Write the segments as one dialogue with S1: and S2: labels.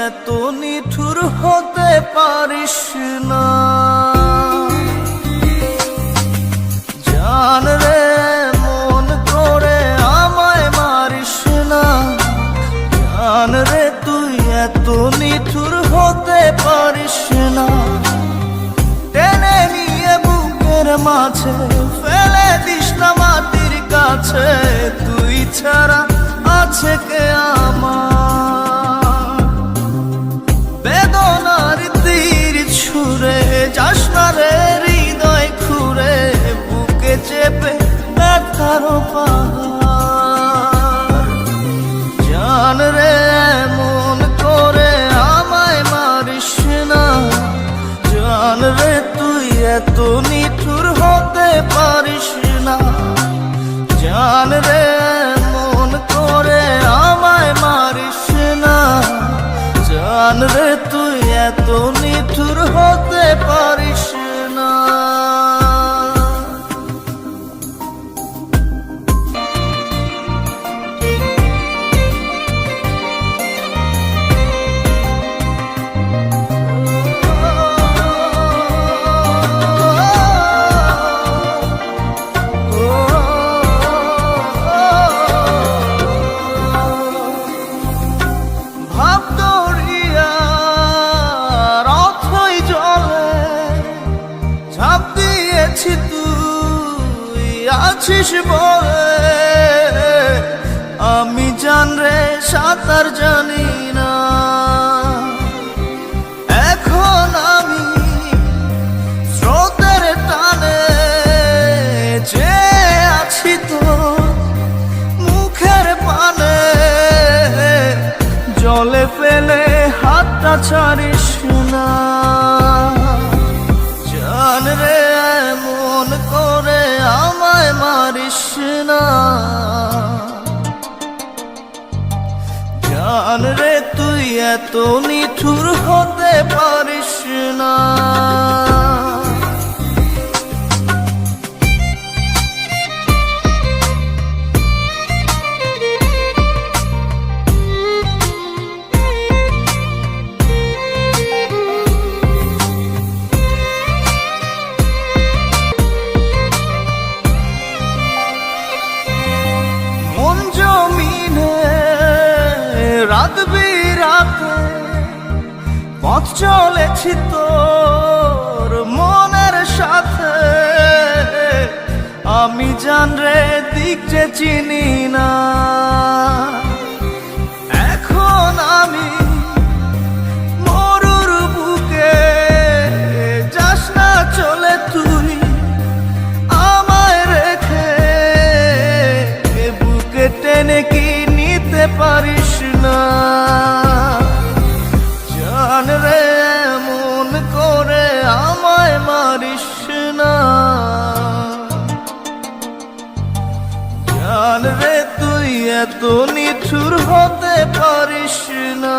S1: এত নিঠুর হতে পারিস না। জান রে মন করে আমায় মারিস না। জান রে তুই এত নিঠুর হতে পারিস না। টেনে নিয়ে বুকের মাঝে ফেলে দিস না মাটির কাছে। তুই ছাড়া আছে কে আমার? বেদনার তীর ছুঁড়ে যাস না রে হৃদয় খুঁড়ে। বুকে চেপে ব্যথার পাহাড়। জান রে মন করে আমায় মারিস না। জান রে তুই এত নিঠুর হতে পারিস না। জান রে মন করে আমায় মারিস না। জান রে তুই এত নিঠুর হতে পারিস না। আছিস বলে আমি জান রে সাঁতার জানি না। এখন আমি স্রোতের টানে যে আছি তো মুখের পানে। জলে ফেলে হাতটা ছাড়িস না। জান রে মন করে আমায় মারিস না। জান রে তুই এত নিঠুর হতে পারিস না। রাত বিরাতে পথ চলেছি তোর মনের সাথে। আমি জান রে দিক যে চিনি না। এখন আমি মরুর বুকে যাস না চলে তুই আমায় রেখে। বুকে টেনে কি নিতে পারিস না। জান রে মন করে আমায় মারিস না। জান রে তুই এত নিঠুর হতে পারিস না।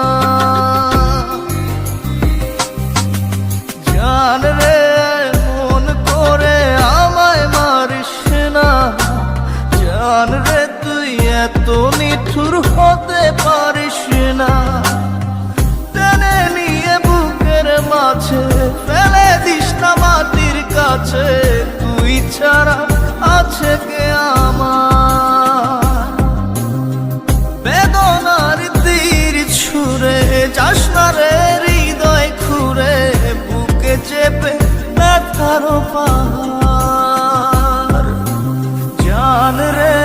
S1: জান রে মন করে আমায় মারিস না। জান রে তুই এত নিঠুর হতে পারিস না। টেনে নিয়ে বুকের মাঝে ফেলে দিস না মাটির কাছে। তুই ছাড়া আছে কে আমার? বেদনার তীর ছুঁড়ে যাস না রে হৃদয় খুঁড়ে। বুকে চেপে ব্যথার পাহাড়। জান রে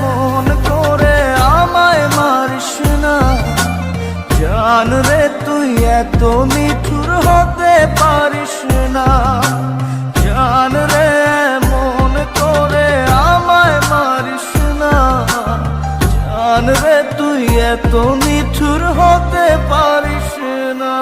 S1: মন করে আমায় মারিস না। জান রে তুই এত নিঠুর হতে পারিস না। জান রে মন করে আমায় মারিস না। জান রে তুই এত নিঠুর হতে পারিস না।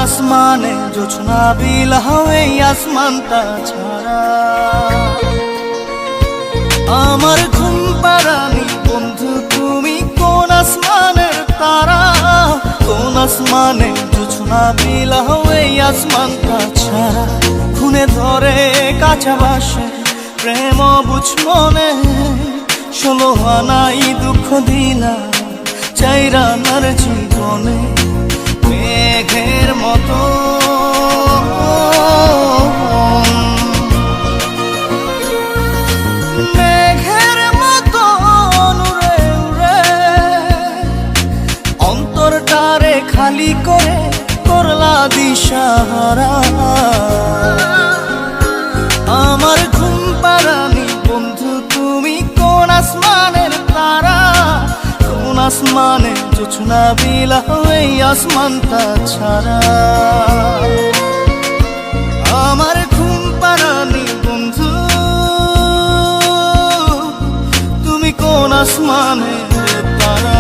S1: আসমানে জোছনা বিলাও এই আসমানটা ছাড়া। আমার ঘুম পাড়ানি বন্ধু তুমি কোন আসমানের তারা, কোন আসমানে জোছনা বিলাও এই আসমানটা ছাড়া। খুনে ধরে কাঁচা বাসে প্রেম বুঝ মনে, 16 আনাই দুঃখ দিলা চাইরা নার জীবনে। মেঘের মতো মেঘের মতো উড়ে উড়ে অন্তরটারে খালি করে করলা দিশাহারা। আমার ঘুম পাড়ানি বন্ধু তুমি কোন আসমানের তারা, কোন আসমানে জোছনা বিলাও এই আসমানটা ছাড়া। আমার ঘুম পাড়ানি বন্ধু তুমি কোন আসমানের তারা।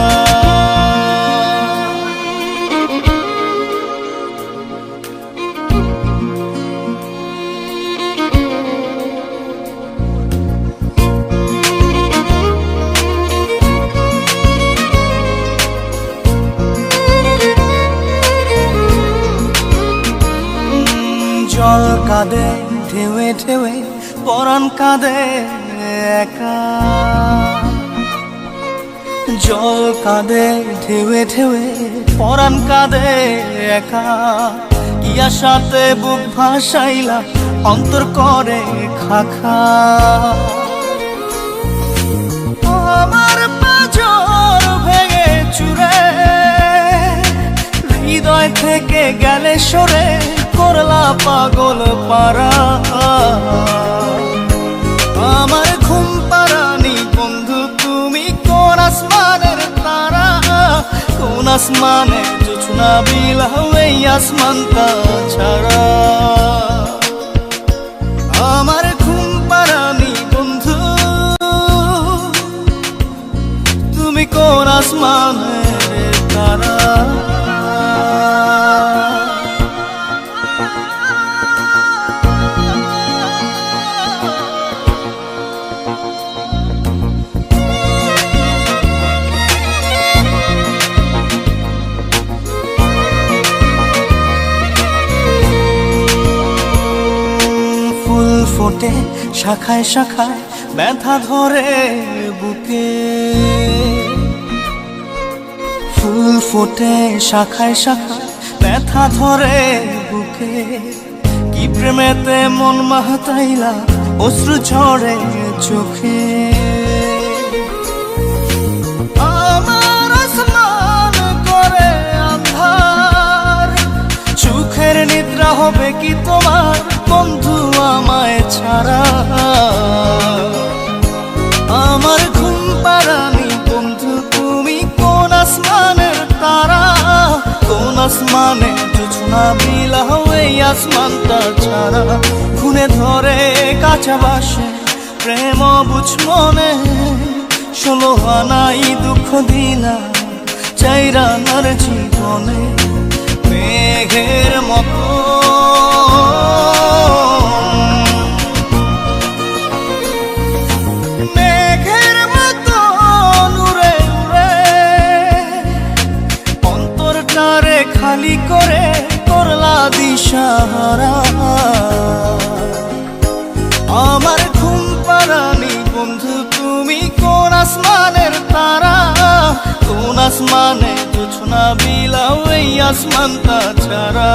S1: জল কাঁদে ঢেউে ঢেউে পরাণ কাঁদে একা, জল কাঁদে ঢেউে ঢেউে পরাণ কাঁদে একা। কি আশাতে বুক ভাসাইলা অন্তর করে খাখা। আমার পাঁজর ভেঙে চুরে হৃদয় থেকে গেলে সরে করলা পাগল পারা। আমার ঘুম পাড়ানি বন্ধু তুমি কোন আসমানের তারা, কোন আসমানে জোছনা বিলাও এই আসমানটা ছাড়া। আমার ঘুম পাড়ানি বন্ধু তুমি কোন আসমানের তারা। ফোটে শাখায় শাখায় ব্যথা ধরে বুকে, ফুল ফোটে শাখায় শাখায় ব্যথা ধরে বুকে। কি প্রেমেতে মন মাতাইলা অশ্রু ঝরে চোখে। আমার আসমান করে আন্ধার, সুখের নিদ্রা হবে কি তোমার বন্ধু আমায় ছাড়া। আমার ঘুম পাড়ানি বন্ধু তুমি কোন আসমানের তারা, কোন আসমানে জোছনা বিলাও এই আসমানটা ছাড়া। খুনে ধরে কাঁচা বাসে প্রেম বুঝ মনে, 16 আনাই দুঃখ দিলা চাইরা নার জীবনে। মেঘের মতো মেঘের মতো উড়ে উড়ে অন্তরটারে খালি করে করলা দিশাহারা। আমার ঘুম পাড়ানি বন্ধু তুমি কোন আসমানের তারা, কোন আসমানে জোছনা বিলাও এই আসমানটা ছাড়া।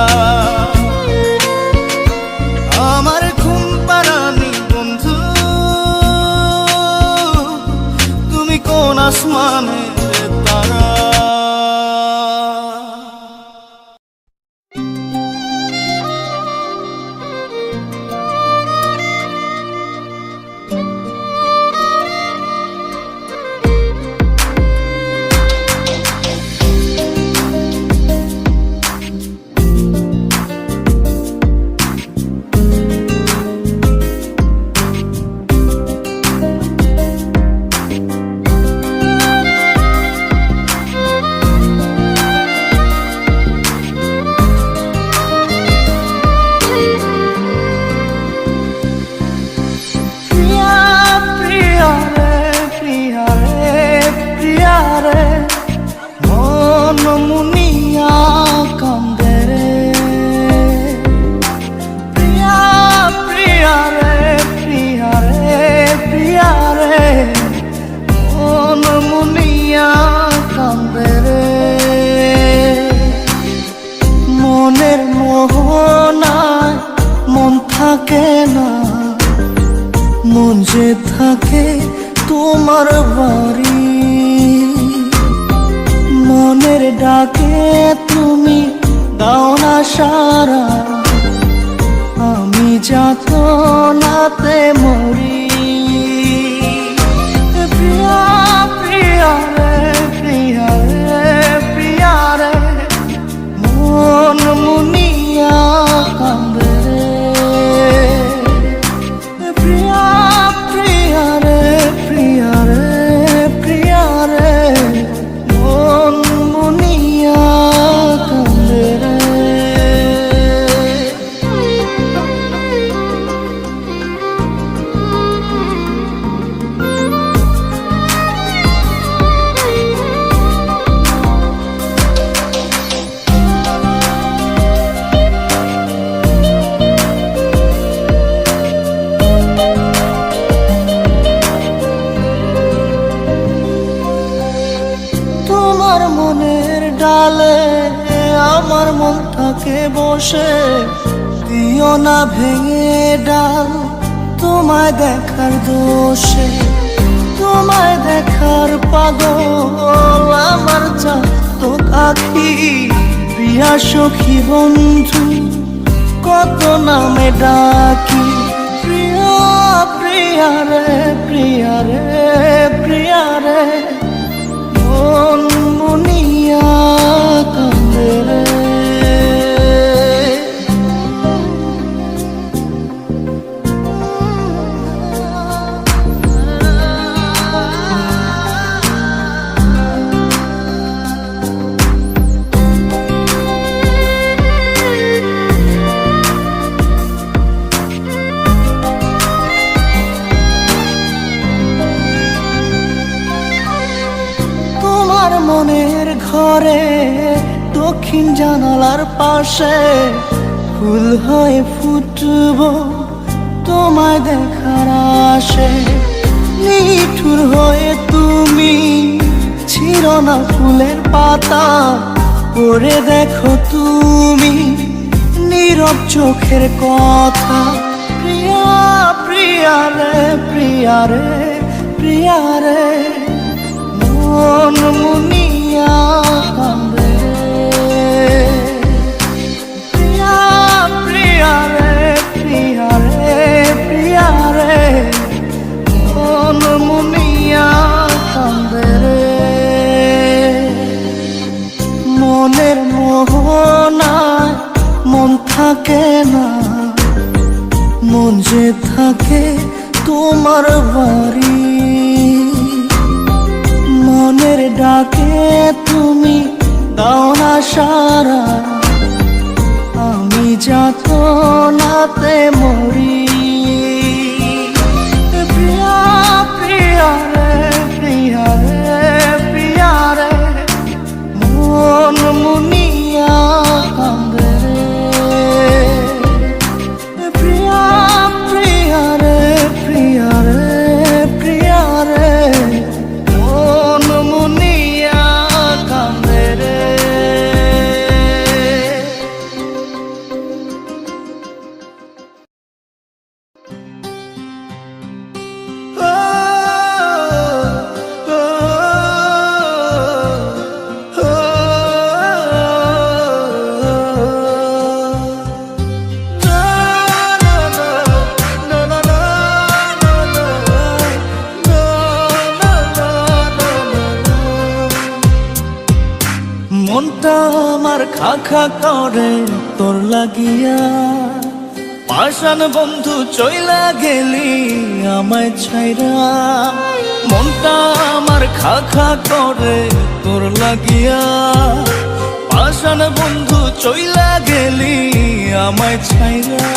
S1: আমার ঘুম পাড়ানি বন্ধু তুমি কোন আসমানের তারা। যে থাকে তোমার বাড়ি, মনের ডাকে তুমি দাও না সারা, আমি যাতনাতে মরি। প্রিয়া প্রিয়া রে প্রিয়া রে প্রিয়া রে, মন মুনিয়া কান্দে রে। প্রিয়া প্রিয়া রে প্রিয়া রে প্রিয়া রে, মন মুনিয়া কান্দে রে। তোমার মনের ডালে আমার মন থাকে বসে, দিও না ভেঙে ডাল তোমায় দেখার দোষে। তোমায় দেখার পাগল আমার চাতক আখি, প্রিয়া সখী বন্ধু কত নামে ডাকি। প্রিয়া প্রিয়া রে প্রিয়া রে প্রিয়া রে, মন মুনিয়া কান্দে রে। তোমার মনের ঘরে দক্ষিণ জানালার পাশে ফুল হয়ে ফুটব তোমায় দেখার আশে। নিঠুর হয়ে তুমি ছিঁড়ো না ফুলের পাতা, পড়ে দেখো তুমি নীরব চোখের কথা। প্রিয়া প্রিয়া রে প্রিয়া রে প্রিয়া রে, মন মুনিয়া কান্দে রে। প্রিয়া প্রিয়া রে প্রিয়া রে প্রিয়া রে, মন মুনিয়া কান্দে রে। মনের মোহনায় মন থাকে না, মন যে থাকে তোমার বাড়ি, মনের ডাকে তুমি দাও না সারা, আমি যাতনাতে মরি। প্রিয়া প্রিয়া রে প্রিয়া রে প্রিয়া রে, মন মুনিয়া কান্দে রে। প্রিয়া প্রিয়া রে প্রিয়া রে প্রিয়া রে, মন মুনিয়া কান্দে রে। মনটা আমার খা খা করে তোর লাগিয়া, পাষাণ বন্ধু চইলা গেলি আমায় ছাইরা। মনটা আমার খা খা করে তোর লাগিয়া, পাষাণ বন্ধু চইলা গেলি আমায় ছাইরা।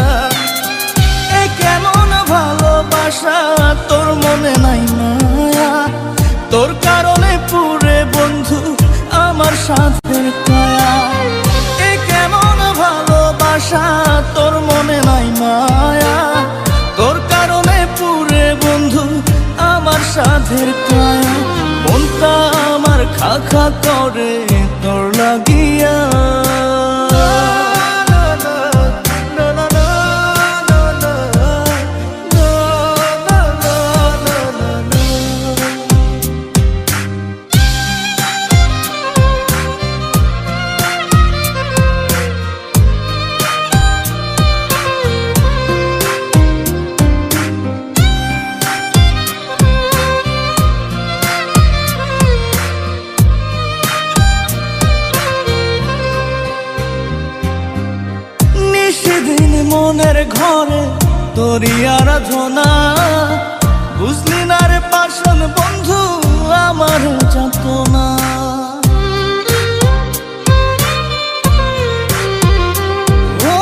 S1: এ কেমন ভালোবাসা তোর মনে নাই মায়া, তোর কারণে পুরে বন্ধু আমার সাথে কায়া। এ কেমন ভালোবাসা তোর মনে নাই মায়া, তোর কারণে পুরে বন্ধু আমার সাধের কায়া। মনটা আমার খা খা করে তোর লাগিয়া। নিশিদিন মনের ঘরে তোরই আরাধনা, বুঝলি না রে পাষাণ বন্ধু আমার যাতনা। ও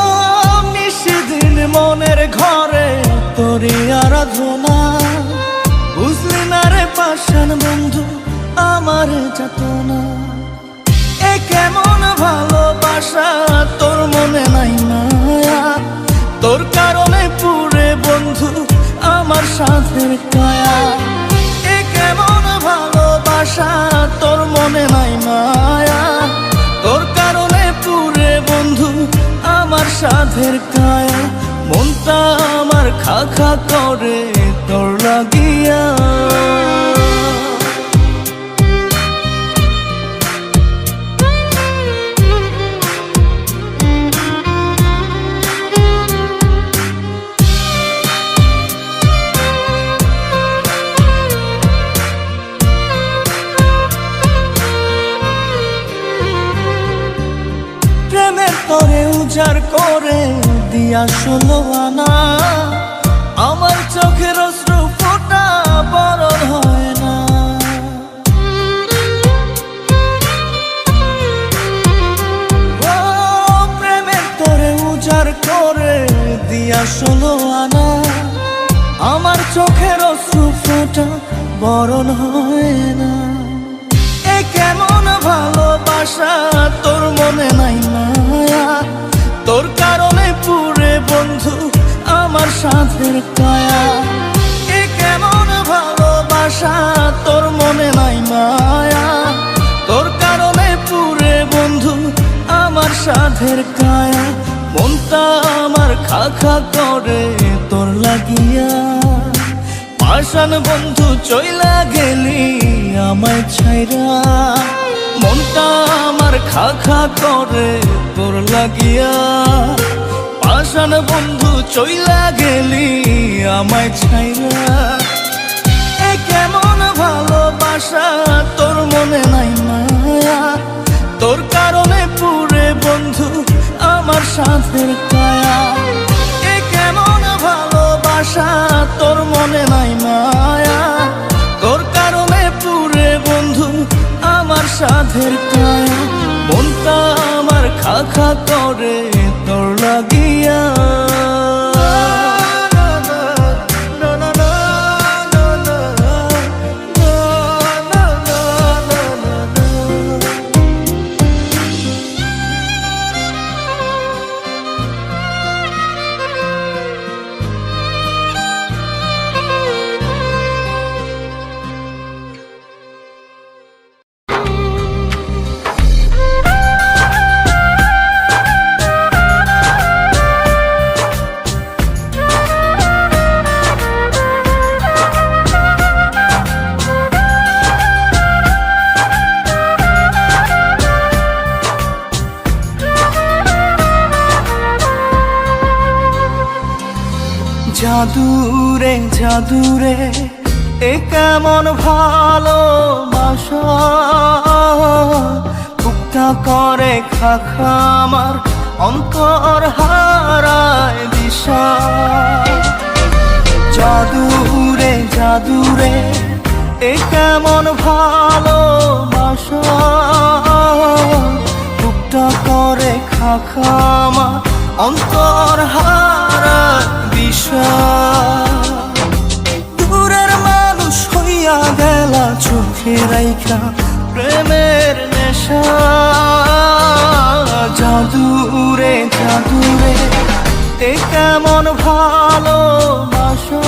S1: নিশিদিন মনের ঘরে তোরই আরাধনা, বুঝলি না রে পাষাণ বন্ধু আমার যাতনা। এ কেমন ভালোবাসা তোর মনে নাই মায়া, তোর কারণে পুরে বন্ধু আমার সাথের কায়া। এ কেমন ভালোবাসা তোর মনে নাই মায়া, তোর কারণে পুরে বন্ধু আমার সাথের কায়া। মনটা আমার খা খা করে তোর লাগিয়া। তোরে উজাড় করে দিয়া 16 আনা, আমার চোখের অশ্রু ফোঁটা বরণ হয় না। ও প্রেমের তোরে উজাড় করে দিয়া 16 আনা, আমার চোখের অশ্রু ফোঁটা বরণ হয় না। এ কেমন ভালোবাসা তোর মনে নাই মায়া, তোর কারণে পুরে বন্ধু আমার সাথের কায়া। এ কেমন ভালোবাসা তোর মনে নাই মায়া, তোর কারণে পুরে বন্ধু আমার সাথের কায়া। মনটা আমার খা খা করে তোর লাগিয়া। পাষাণ বন্ধু চইলা গেলি আমায় ছাইরা, মনটা আমার খা খা করে তোর লাগিয়া। পাষাণ বন্ধু চইলা গেলি আমায় ছাইরা। এ কেমন ভালোবাসা তোর মনে নাই মায়া, তোর কারণে পুরে বন্ধু আমার সাথের কায়া। এ কেমন ভালোবাসা তোর মনে নাই মায়া, তোর কারণে পুরে বন্ধু আমার সাধের কায়া। মনটা আমার খা খা করে তোর লাগিয়া। জাদুরে জাদুরে এ কেমন ভালোবাসা, বুকটা করে খা খা আমার অন্তর হারায় দিশা। জাদুরে জাদুরে এ কেমন ভালোবাসা, বুকটা করে খা খা আমার অন্তর হারায় দিশা। দূরের মানুষ হইয়া গেলা চোখে রাইখা প্রেমের নেশা। জাদুরে জাদুরে এ কেমন ভালোবাসা,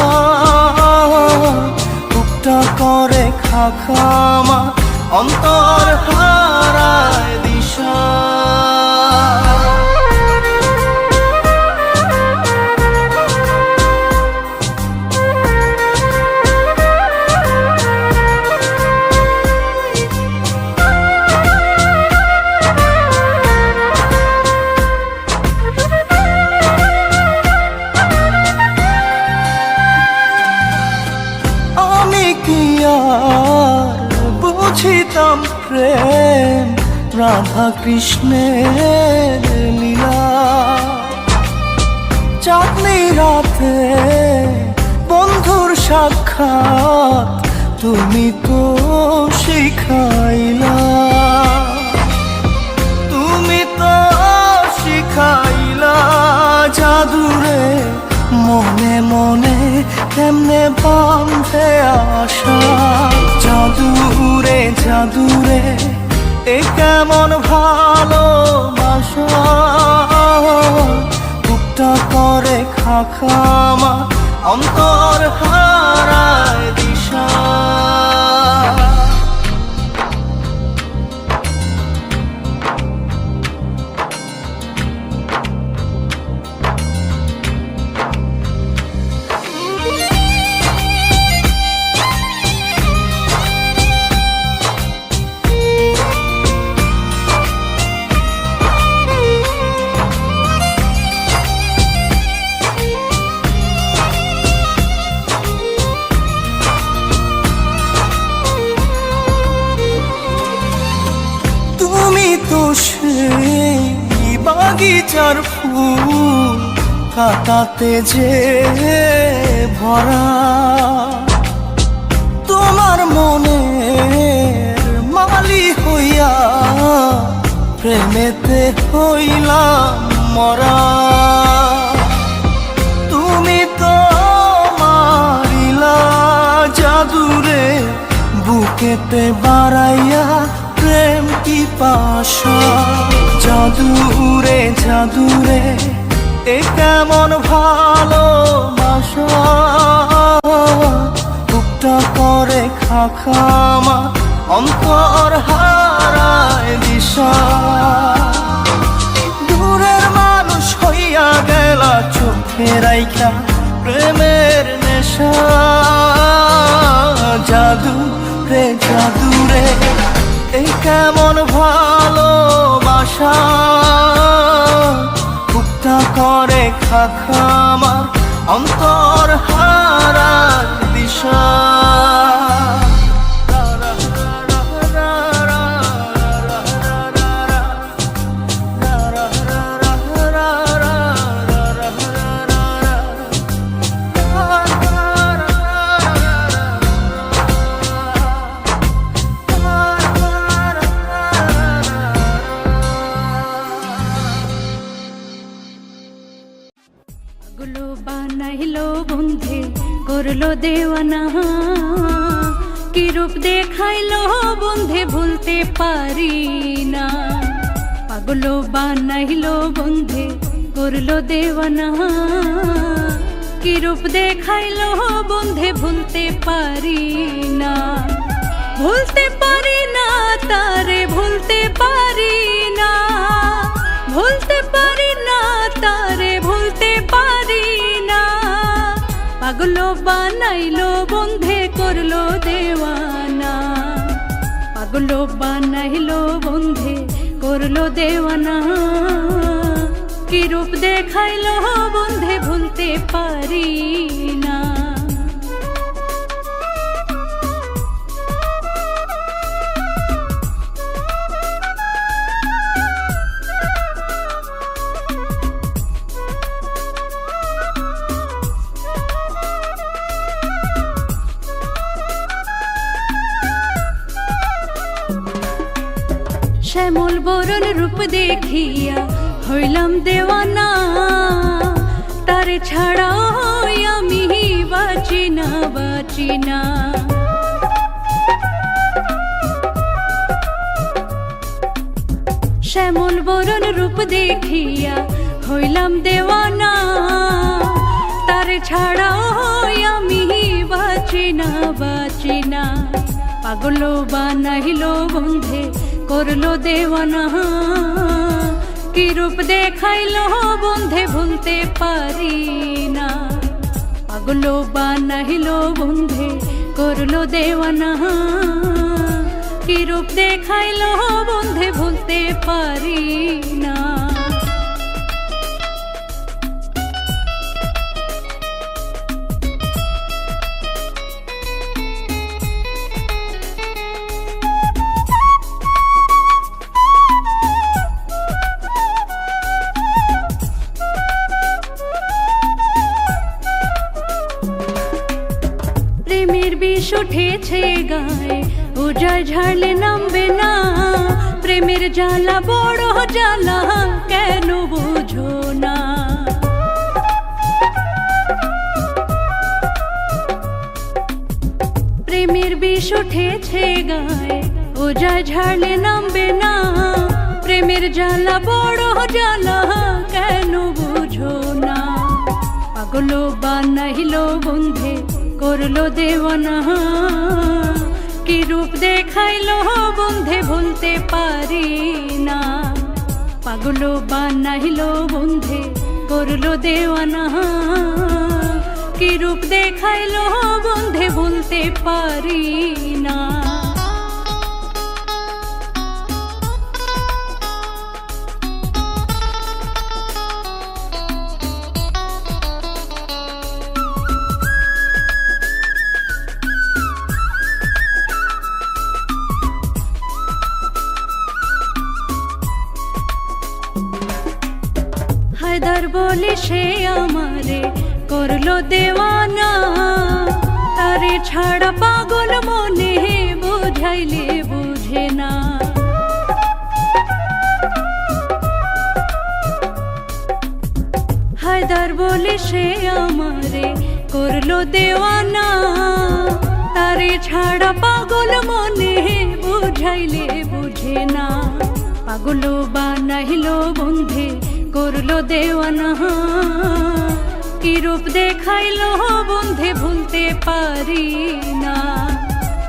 S1: বুকটা করে খা খা আমার অন্তর হারায় দিশা। বুঝিতাম প্রেম রাধা কৃষ্ণের লীলা, রাতে বন্ধুর সাক্ষাৎ তুমি তো শিখাইলা, তুমি তো শিখাইলা জাদুরে মনে মনে কেমনে বাঁধে আশা। জাদুরে জাদুরে এ কেমন ভালোবাসা, বুকটা করে খাখামা অন্তর হারায় দিশা। তুমি তো সেই বাগিচার ফুল কাটাতে যে ভরা, তোমার মনের মালি হইয়া প্রেমেতে হইলাম মরা। তুমি তো মারিলা জাদুরে বুকেতে বাড়াইয়া প্রেম কি পাশা। জাদুরে জাদুরে এ কেমন ভালোবাসা, বুকটা করে খাখামা অন্তর হারায় দিশা। দূরের মানুষ হইয়া গেলা চোখে রাইখা প্রেমের নেশা। জাদু রে জাদুরে এই কেমন ভালোবাসা, বুকটা করে খাখামা অন্তর হারায় দিশা।
S2: পাগলো বানাইলো বন্ধে করলো দেওয়ানা, কি রূপ দেখাইলো বন্ধে ভুলতে পারি না। পাগলো বানাইলো বন্ধে করলো দেওয়ানা, কি রূপ দেখাইলো বন্ধে ভুলতে পারি না। ভুলতে পারি না তারে ভুলতে পারি না, ভুলতে পারি না তারে ভুলতে পারি না। পাগলো বানাইলো বন্ধে করলো দেওয়ানা, পাগলো বানাইলো বন্ধে করলো দেওয়ানা, কি রূপ দেখাইলো বন্ধে ভুলতে পারি না। শ্যামল বরণ রূপ দেখিয়া হইলাম দেওয়ানা, তারে ছাড়া আমি বাঁচি না বাঁচি না। শ্যামল বরণ রূপ দেখিয়া হইলাম দেওয়ানা, তারে ছাড়া আমি বাঁচি না বাঁচি না। পাগলো বানাইলো বন্ধে করলো দেওয়ানা, কি রূপ দেখাইলো বন্ধে ভুলতে পারি না। পাগলো বানাইলো বন্ধে করলো দেওয়ানা, কি রূপ দেখাইলো বন্ধে ভুলতে পারি না। উঠেছে গায়ে, উজাড় ঝাড়লে নামবে না। প্রেমের জ্বালা বড় জ্বালা, কেন বুঝো না? প্রেমের বিষ উঠেছে গায়ে, উজাড় ঝাড়লে নামবে না। প্রেমের জ্বালা বড় জ্বালা, কেন বুঝো না? পাগল বানাইলো বন্ধে, করলো দেওয়ানা। কি রূপ দেখাইলো বন্ধে, ভুলতে পারি না। পাগল বানাইলো বন্ধে, করলো দেওয়ানা। কি রূপ দেখাইলো বন্ধে, ভুলতে পারি না। হায়দার বলে সে আমারে করলো দেওয়ানা। তারে ছাড়া পাগল মনে, বুঝাইলে বুঝে না। হায়দার বলে সে আমারে করলো দেওয়ানা। তারে ছাড়া পাগল মনে, বুঝাইলে বুঝে না। পাগল বানাইলো বন্ধে, করলো দেওয়ানা। কি রূপ দেখাইলো বন্ধে, ভুলতে পারি না।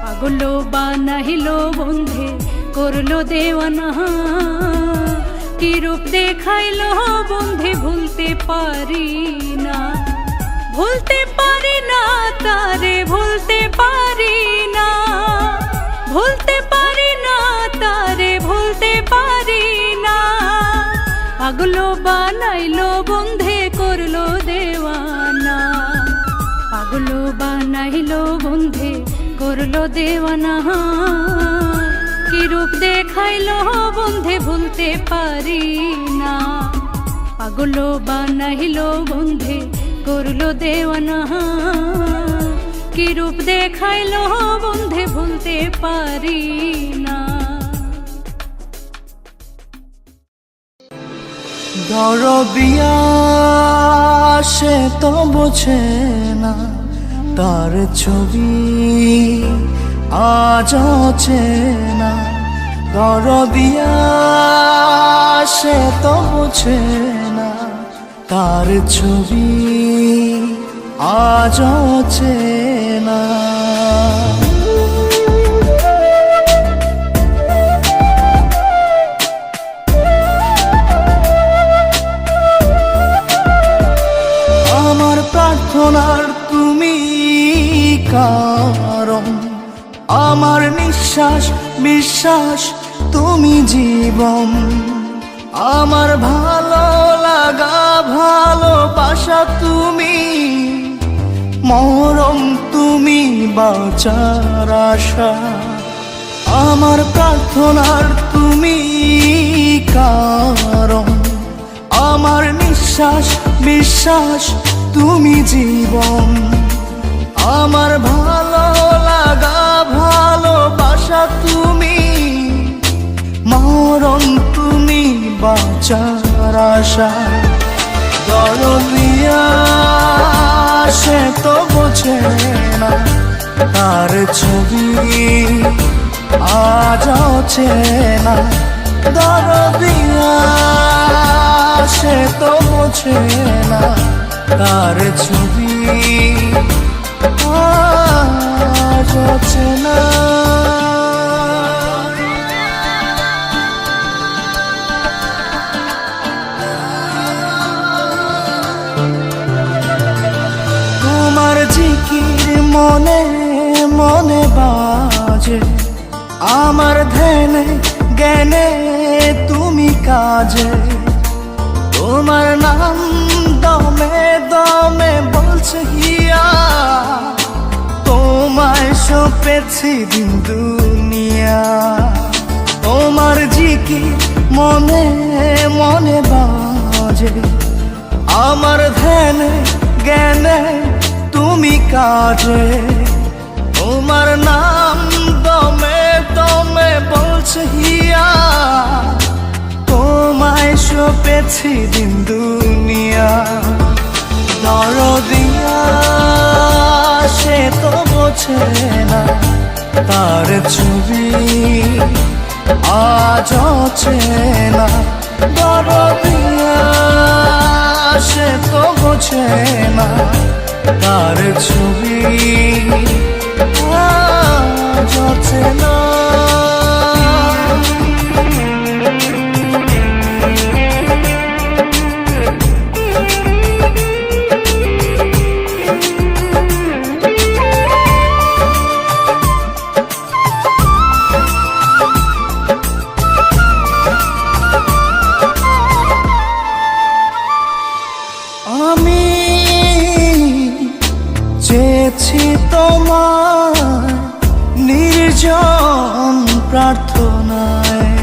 S2: পাগল বানাইলো বন্ধে, করলো দেওয়ানা। কি রূপ দেখাইলো বন্ধে, ভুলতে পারি না। ভুলতে পারি না তারে, ভুলতে পারি না। ভুলতে পারি না তারে, ভুলতে পারি না। পাগল বানাইলো বন্ধে, করলো দেওয়ানা। পাগল বানাইলো বন্ধে, করলো দেওয়ানা। কি রূপ দেখাইলো বন্ধে, ভুলতে পারি না। পাগল বানাইলো বন্ধে, করলো দেওয়ানা। কি রূপ দেখাইলো বন্ধে, ভুলতে পারি না।
S1: দরদিয়া সে তো বোঝে না, তার ছবি আজ অচেনা। দরদিয়া সে তো বোঝে না, তার ছবি আজ অচেনা। প্রার্থনার তুমি কারণ, আমার নিঃশ্বাস বিশ্বাস তুমি জীবন। আমার ভালো লাগা ভালোবাসা তুমি, মরম তুমি বাঁচার আশা। আমার প্রার্থনার তুমি কারণ, আমার নিঃশ্বাস বিশ্বাস তুমি জীবন। আমার ভালো লাগা ভালোবাসা তুমি, মরণ তুমি বাঁচার আশা। দরদিয়া সে তো বোঝে না, তার ছবি আজ অচেনা। দরদিয়া সে তো বোঝে না, তার ছবি আজ অচেনা। তোমার জিকির মনে মনে বাজে, আমার ধ্যানে জ্ঞানে তুমি কাজে। তোমার নাম দমে দমে বলছে হিয়া, তোমায় সপেছি দিন দুনিয়া। তোমার জিকির মনে মনে বাজে, আমার ধ্যানে জ্ঞানে তুমি কাজে। তোমার নাম দমে দমে বলছে হিয়া, তোমায় সপেছি দিন দুনিয়া। দরদিয়া সে তো বোঝে না, তার ছবি আজ চেনা। দরদিয়া সে তো বোঝে না, তার ছবি আজ চেনা। আমি চেয়েছি তোমার নির্জন প্রার্থনায়,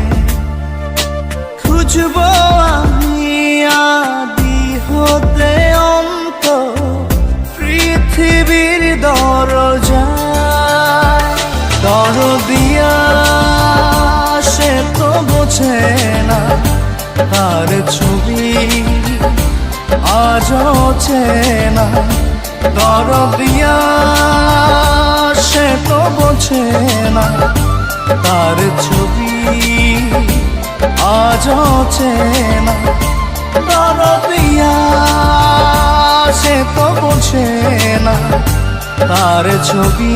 S1: খুঁজবো আমি আদি হতে অন্ত পৃথিবীর দরজায়। দরদিয়া সে তো বোঝে না, তার ছবি আজ চেনা। দরদিয়া সে তো বোঝে না, তার ছবি আজ চেনা। দরদিয়া সে তো বোঝে না, তার ছবি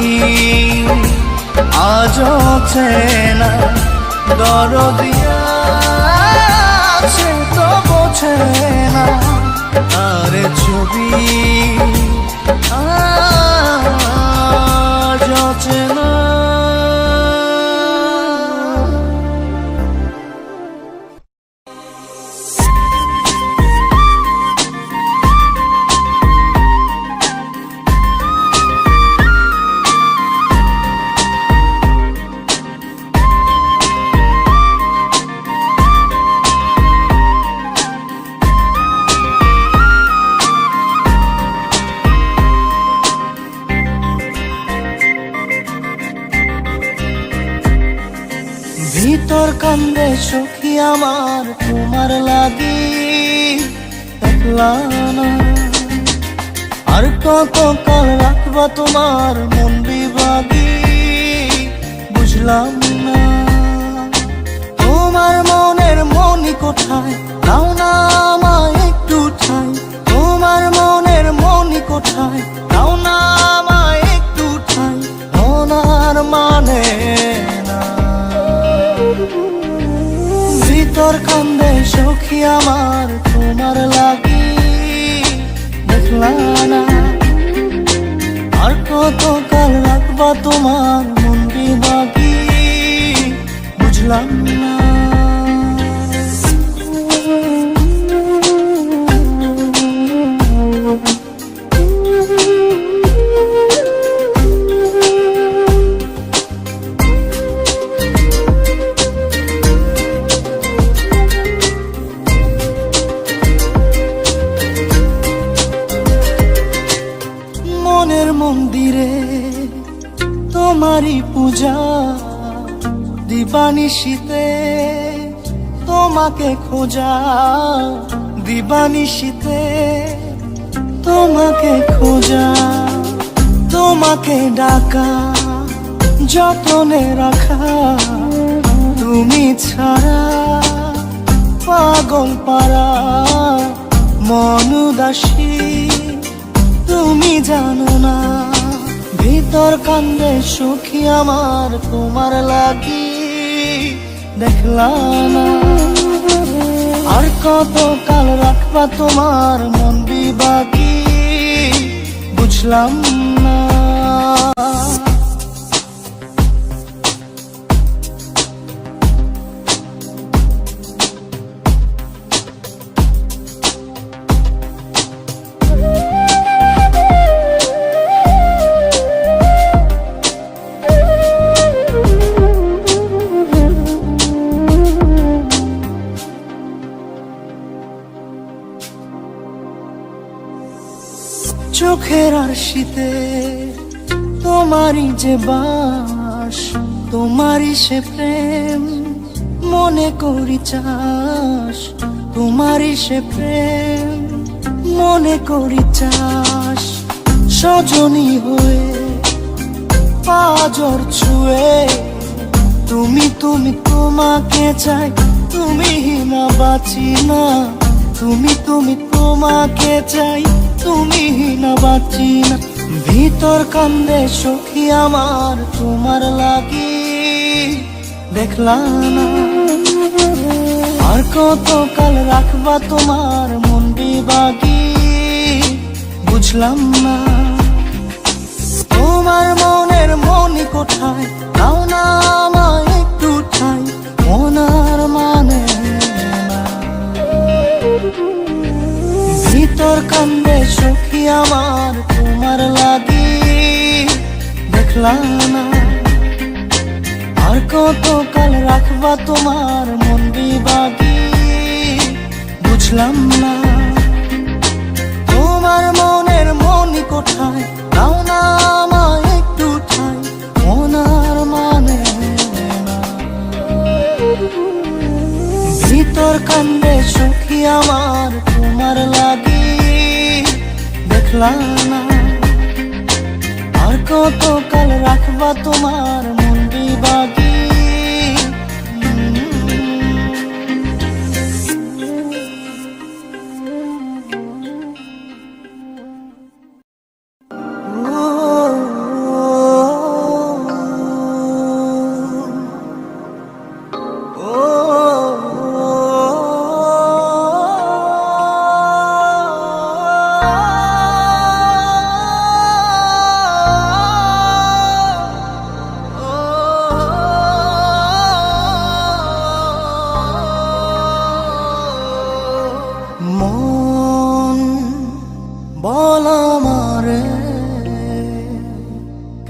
S1: আজ চেনা। দরদিয়া সে তো বোঝে না, তার ছবি আজ চেনা। ভিতর কান্দে সখী আমার তোমার লাগি, একলা না। আর কত কাল রাখবা তোমার মন বিভাগী, বুঝলাম না। তোমার মনের মনি কোথায়, দাও না আমায় একটু ঠাই। তোমার মনের মনি কোথায়, দাও না আমায় একটু ঠাই। মনার মানে ভিতর কান্দে সখী আমার তোমার লাগি, দেখলা না। আর কত কাল রাখবা তোমার মন বিভাগী, বুঝলাম না। মনের মন্দিরে তোমারই পূজা, দিবানিশীতে তোমাকে খোঁজা। দিবানিশীতে তোমাকে খোঁজা, তোমাকে ডাকা, যতনে রাখা। তুমি ছাড়া পাগল পারা মন উদাসী, তুমি জানো না। ভিতর কান্দে সখী আমার তোমার লাগি, দেখলা না। আর কত কাল রাখবা তোমার মন বিভাগী, বুঝলাম না। চোখের আরশিতে তোমারই যে বাস, তোমারই সে প্রেম, মনে করি চাস, তোমারই সে প্রেম, মনে করি চাস। সজনী হয়ে পাজর ছুঁয়ে তুমি তুমি তোমাকে চাই, তুমি না বাঁচি না, তুমি তুমি তোমাকে চাই, তুমি না বাঁচি না। ভিতর কান্দে সখী আমার তোমার লাগি, দেখলাম না আর কত কাল রাখবা তোমার মন বিভাগী, বুঝলাম না। তোমার মনের মনি কোথায়, দাও না আমায় একটু ঠাই, মনার মানে না। ভিতর কান্দে সখী আমার তোমার লাগি, দেখলাম না আর কত কাল রাখবা তোমার মন বিভাগী, বুঝলাম না। তোমার মনের মনি কোথায়, দাও না আমায় একটু ঠাই, মনার মানে না। ভিতর কান্দে সখী আমার তোমার লাগি, দেখলাম না আর কত কাল রাখবা তোমার মন বিভাগী।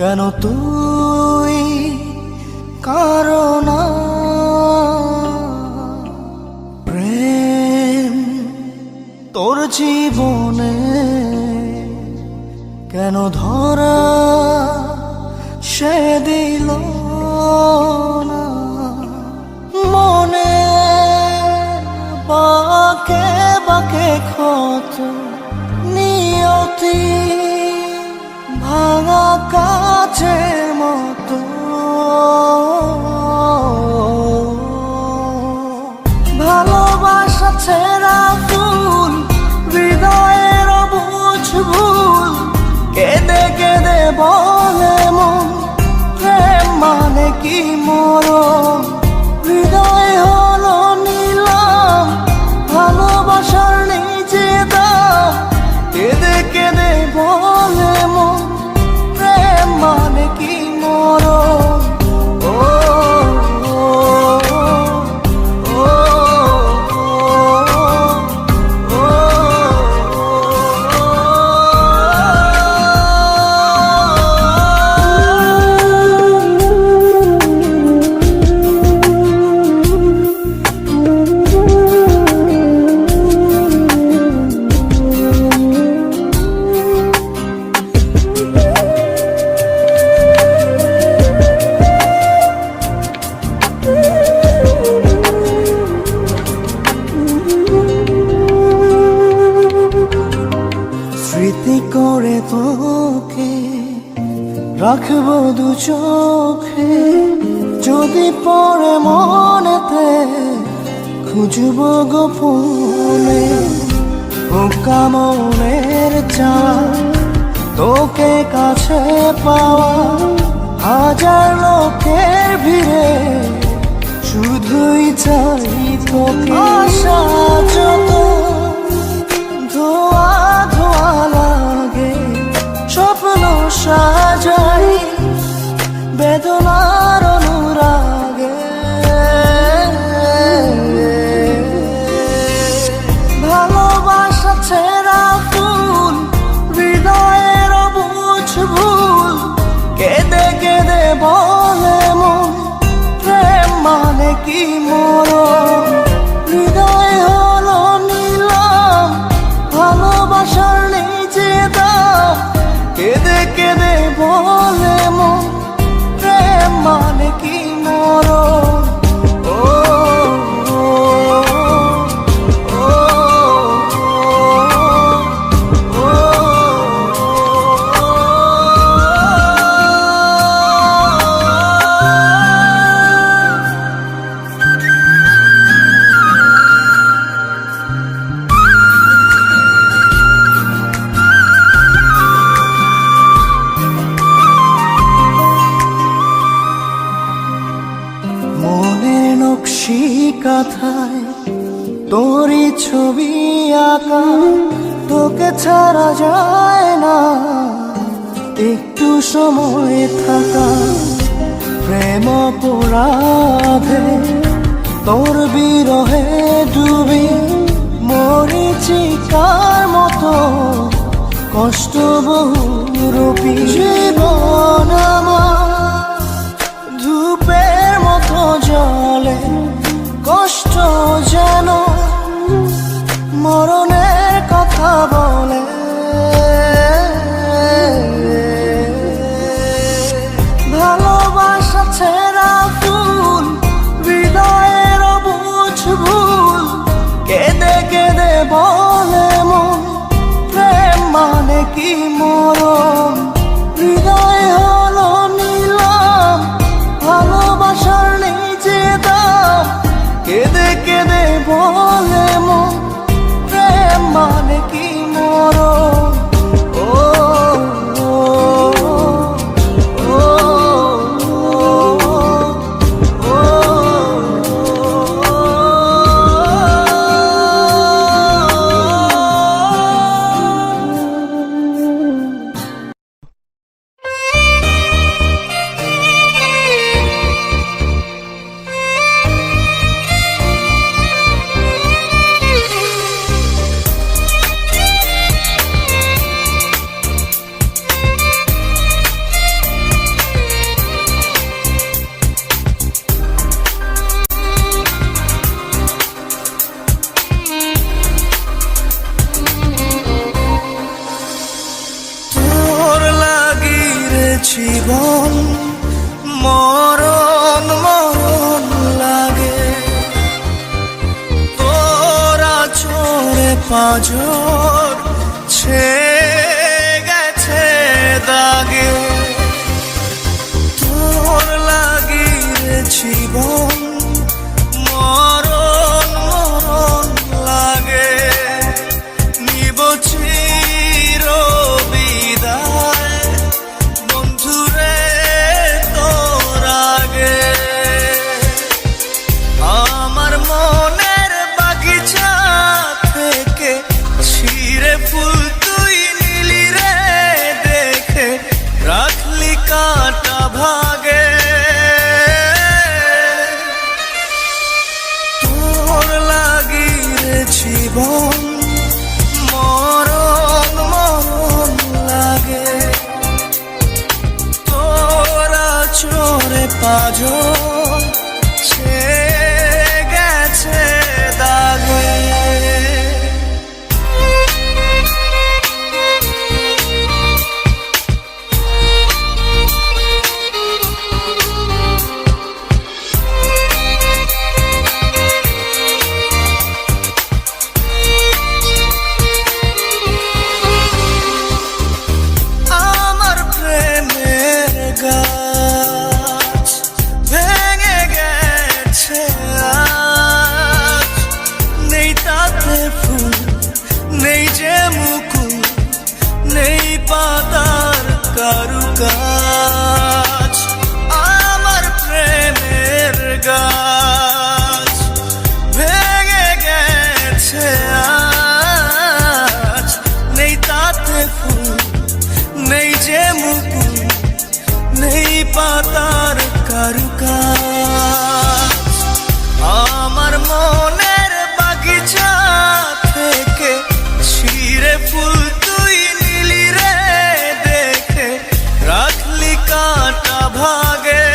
S1: কেন তুই কারণ প্রেম তোর জীবনে কেন ধরা সে দিল না, মনে বাকে বাকে ক্ষত নিয়তি ভাঙা কাছের মতো। ভালোবাসা ছেঁড়া ফুল হৃদয়ের বুঝ ভুল, কেঁদে কেঁদে বলে মন প্রেম মানে কি মরণ। হৃদয় হলো নিলাম ভালোবাসার নিজে দাম, কেঁদে কেঁদে বলে মন প্রেম মানে কি মরণ। ও স্মৃতি করে তোকে রাখবো দু চোখে, যদি পরে মনেতে খুঁজবো গোপনে। ও কামনের চাওয়া তোকে কাছে পাওয়া, হাজার লোকের ভিড়ে শুধুই চাই তোকে। আশা যত ধোয়া ধোয়া লাগে, স্বপ্ন সাজাই বেদনার অনুরাগে। ভালোবাসা ছেঁড়া ফুল হৃদয়ের বুঝ ভুল, কেঁদে কেঁদে বলে মন প্রেম মানে কি মরণ। হৃদয় হলো নিলাম ভালোবাসার নিজে দাম, কেঁদে কেঁদে বলে মন প্রেম মানে কি মরণ। ও ও, ও, ও, ও। মনের নকশি কাঁথায় তোরই ছবি আঁকা, তোকে ছাড়া যায় না একটু সময় থাকা। প্রেম অপরাধে তোর বিরহে ডুবি মরিচিকার মতো কষ্ট বহুরূপী। জীবন আমার ধূপের মতো জলে, কষ্ট যেন মরণের কথা বলে। ভালোবাসা ছেঁড়া ফুল, হৃদয়ের বুঝ ভুল, কেঁদে কেঁদে বলে মন প্রেম মানে কি মরণ। হৃদয় হলো নিলাম, ভালোবাসার নিজে দাম, কেঁদে কেঁদে বলে মন প্রেম মানে কি মরণ। ও ও, ও, ও, ও, ও। তোর লাগি রে জীবন মরণ মরণ লাগে, তোরা চোরে পাঁজর ছে গেছে দাগে। তোর লাগি রে জীবন মরণ মরণ লাগে, নিব চির বিদায় বন্ধুরে তোর আগে। আমার মনের বাগিচা থেকে ছিঁড়ে ফুল তুই নিলি রে দেখে, রাখলি কাঁটা ভাগে। তোর লাগি রে জীবন মরণ মরণ লাগে, তোরা চোরে পাঁজর ছে গেছে দাগে। আমার প্রেমের গাছ ভেঙে গেছে আজ, নেই তাতে ফুল, নেই যে মুকুল, নেই পাতার কারুকাজ। আমার প্রেমের গাছ ভেঙে গেছে আজ, নেই তাতে ফুল, নেই যে মুকুল, নেই পাতার কারুকাজ। আমার মনের বাগিচা থেকে ছিঁড়ে ফুল তুই নিলি রে দেখে, রাখলি কাঁটা ভাগে।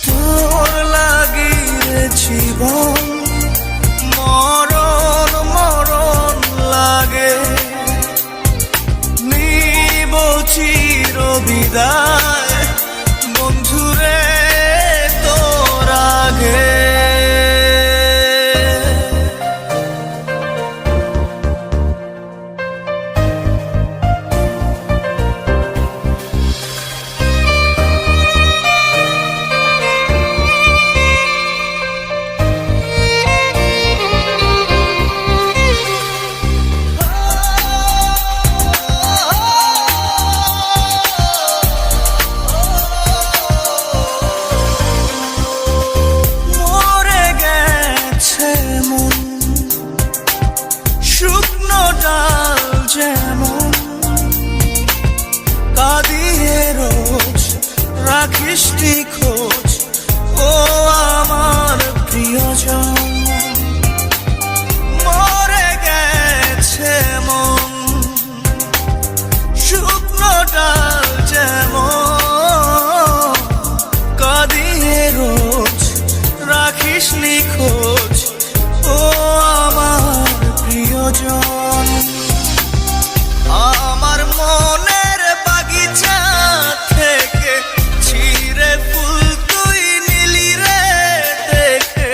S1: তোর লাগি রে জীবন মরণ মরণ লাগে। বিদায় বন্ধুরে তোর আগে। যেমন কাঁদিয়ে রোজ রাখিসটি খোঁজ ও আমার প্রিয়জন। মরে গেছে মন শুকনো ডাল যেমন কাঁদিয়ে রোজ রাখিসনি খোঁজ ও আমার প্রিয়জন। আমার মনের বাগিচা থেকে ছিঁড়ে ফুল তুই নিলি রে দেখে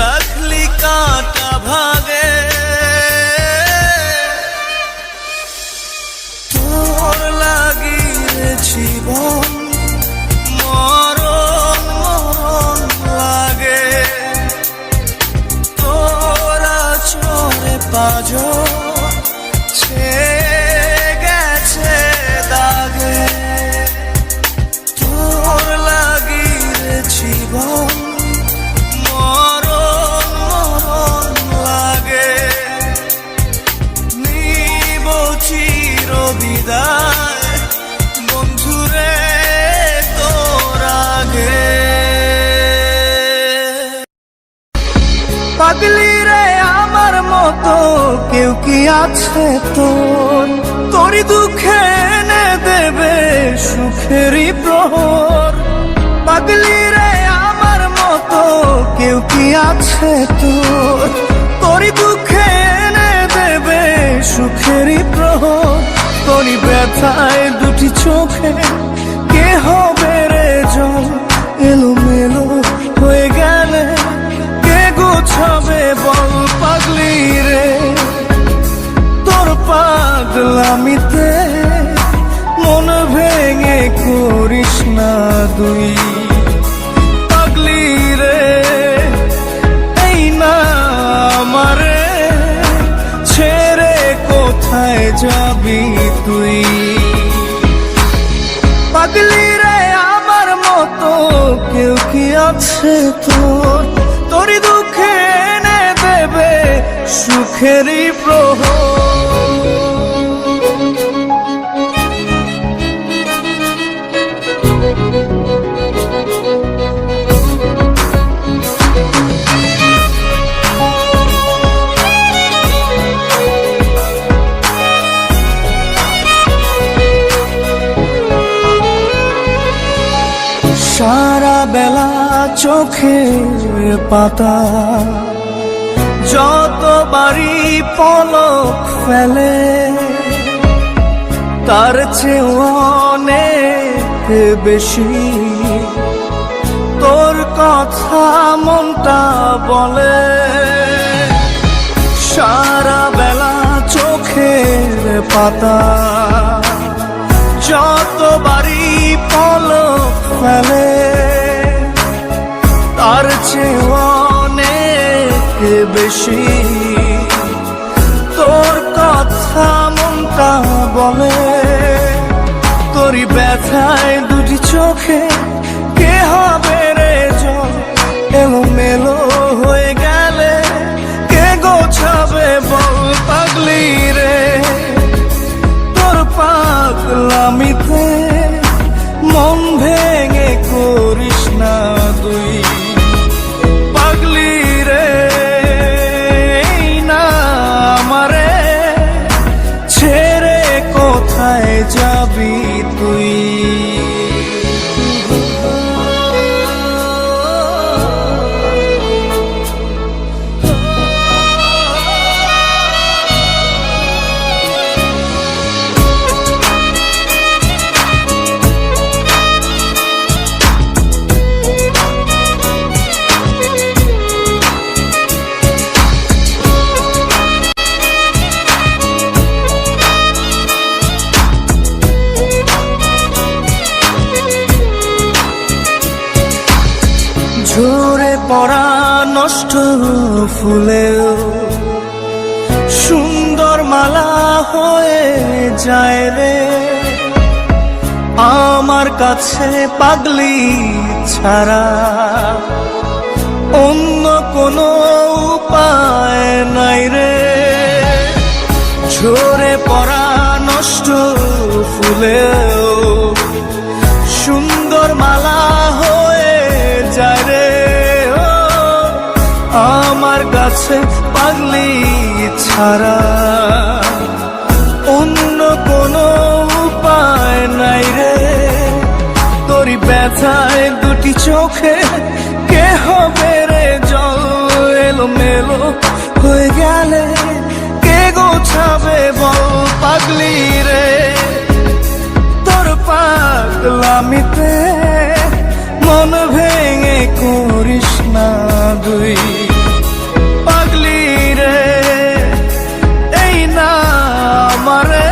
S1: রাখলি কাঁটা ভাগে। তোর লাগি রে জীবন মরণ মরণ লাগে। তোরা চরে পাঁজর গেছে দাগে। তোর লাগি রে জীবন মরণ মরণ লাগে। নিব চির বিদায় বন্ধুরে তোর আগে। পাগলি রে আমার মতো কেউ কি আছে তোর? তোরই দুঃখে এনে দেবে সুখেরই প্রহর। পাগলি রে আমার মতো কেউ কি আছে তোর? তোরই দুঃখে এনে দেবে সুখেরই প্রহর। তোরই ব্যথায় দুটি চোখে কে হবে রে জল? এলোমেলো হয়ে গেলে কে গোছাবে বল? পাগলি রে তোর পাগলামিতে মন ভেঙে করিস না দুই। পাগলি রে এই না আমারে ছেড়ে কোথায় যাবি তুই? পাগলি রে আমার মতো কেউ কি আছে তোর? তোরই দুঃখে এনে দেবে সুখেরই প্রহর। সারা বেলা চোখের পাতা যতবারই পলক ফেলে তার চেয়ে অনেক বেশি তোর কথা মনটা বলে। সারা বেলা চোখের পাতা যতবারই পলক ফেলে তার চেয়ে অনেক বেশি তোর কথা মনটা বলে। তোরই ব্যথায় দুটি চোখে কে হবে রে জল? এলোমেলো হয়ে গেলে কে গোছাবে বল? পাগলি রে তোর পাগলামিতে মন ভেঙে করিস না তুই। পাগলি রে না আমারে ছেড়ে কোথায় যাবি তুই? ফুলেও সুন্দর মালা হয়ে যায় রে আমার কাছে পাগলি ছাড়া অন্য কোনো উপায় নাই রে ঝরে পড়া নষ্ট ফুলেও সুন্দর মালা হয়ে যায় রে ও আমার কাছে পাগলি ছাড়া অন্য কোনো উপায় নাই রে তোরি ব্যথায় দুটি চোখে কে হবে রে জল এলো মেলো হয়ে গেলে কে গোছাবে বল পাগলি রে তোর পাগলামিতে মন ভেঙে করিস না দুই পাগলি রে এই না আমারে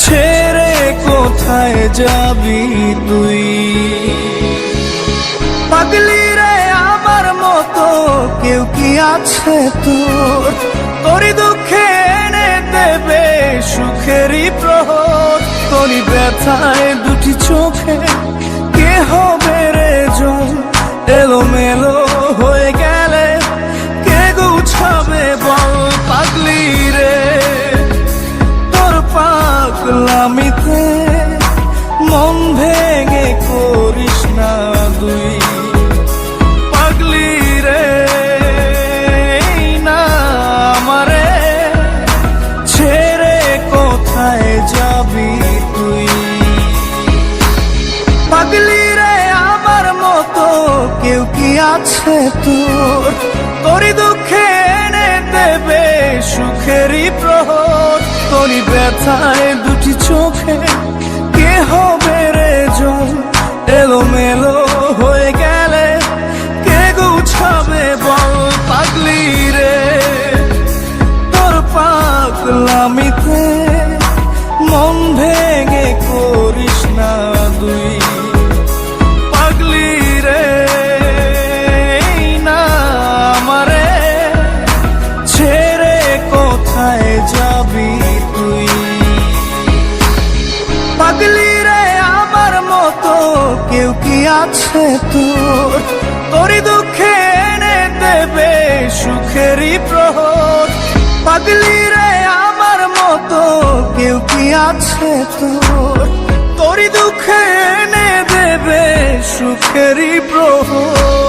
S1: ছেড়ে কোথায় যাবি তুই পাগলি রে আমার মতো কেউ কি আছে তোর তোরই দুঃখে এনে দেবে সুখেরই প্রহর তোরই ব্যথায় দুটি চোখে কে হবে রে জল এলো মেলো হয়ে গেলে কে গুছাবে বল পাগলি রে তোর পাগলামিতে মন ভেঙে করিস না দুই পাগলি রে এই না আমারে ছেড়ে কোথায় যাবি তুই পাগলি রে আমার মতো কেউ কি আছে তোর তোরই দুঃখে এনে দেবে সুখেরই প্রহর তোরই ব্যথায় দুটি চোখে কে হবে রে জল এলো মেলো হয়ে গেলে কে গুছাবে বল পাগলি রে তোর পাগলামিতে মন ভেঙে করিস না দুই পাগলি রে এই না আমারে ছেড়ে কোথায় যাবি তুই পাগলি রে আমার মতো কেউ কি আছে তোর তোরই দুঃখে এনে দেবে সুখেরই প্রহর পাগলি রে আমার মতো কেউ কি আছে তোর তোরই দুঃখে এনে দেবে সুখেরই প্রহর